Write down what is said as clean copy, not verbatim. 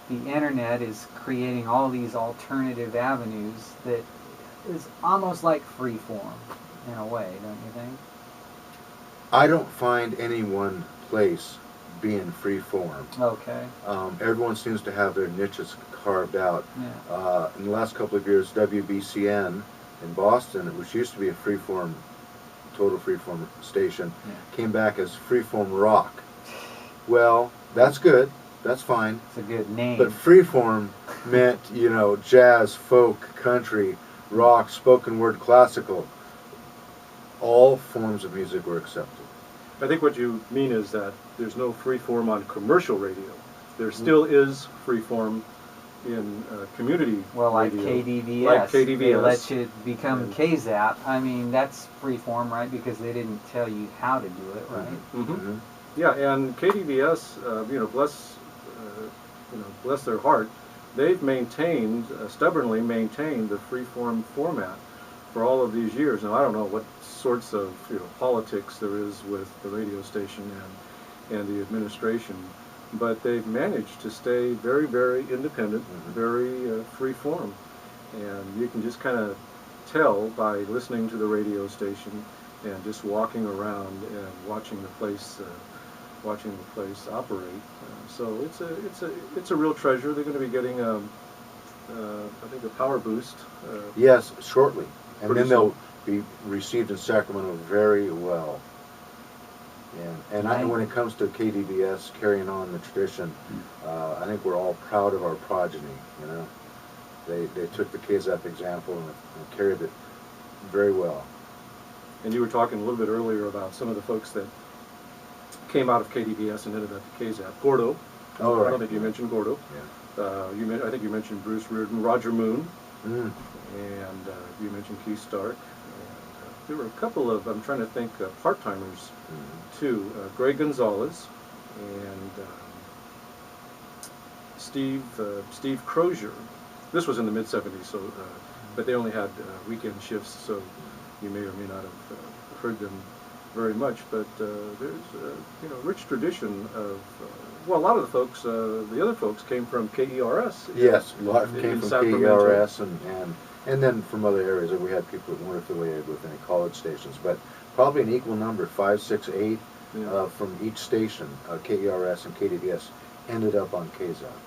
the internet is creating all these alternative avenues that is almost like freeform in a way, don't you think? I don't find any one place being free form. Okay. Everyone seems to have their niches carved out. Yeah. In the last couple of years, WBCN in Boston, which used to be a freeform, total freeform station, came back as freeform rock. Well, that's good. That's fine. It's a good name. But freeform meant, you know, jazz, folk, country, rock, spoken word, classical. All forms of music were accepted. I think what you mean is that there's no freeform on commercial radio. There still is freeform in community like radio. KDVS. Like KDVS. They let you become KZAP. I mean, that's freeform, right? Because they didn't tell you how to do it, right? Mm-hmm. Mm-hmm. Yeah, and KDVS, bless their heart, they've maintained, stubbornly maintained the freeform format for all of these years. Now, I don't know what sorts of politics there is with the radio station and the administration, but they've managed to stay very, very independent, very free form, and you can just kind of tell by listening to the radio station and just walking around and watching the place operate. So it's a real treasure. They're going to be getting I think a power boost. Yes, shortly, and then soon. they'll be received in Sacramento very well. And when it comes to KDVS carrying on the tradition, I think we're all proud of our progeny. You know, they took the KZAP example and carried it very well. And you were talking a little bit earlier about some of the folks that came out of KDVS and ended up at KZAP. Gordo. Oh, right. I don't think you mentioned Gordo. Yeah. I think you mentioned Bruce Reardon, Roger Moon, Mm. and you mentioned Keith Stark. There were a couple of, I'm trying to think, part-timers too. Greg Gonzalez and Steve Crozier. This was in the mid-'70s, so but they only had weekend shifts, so you may or may not have heard them very much. But there's a rich tradition of a lot of the folks, the other folks came from KERS. Yes, a lot came from Sacramento. KERS and then from other areas. We had people that weren't affiliated with any college stations, but probably an equal number, 5, 6, 8 from each station, KERS and KDVS, ended up on KZAP.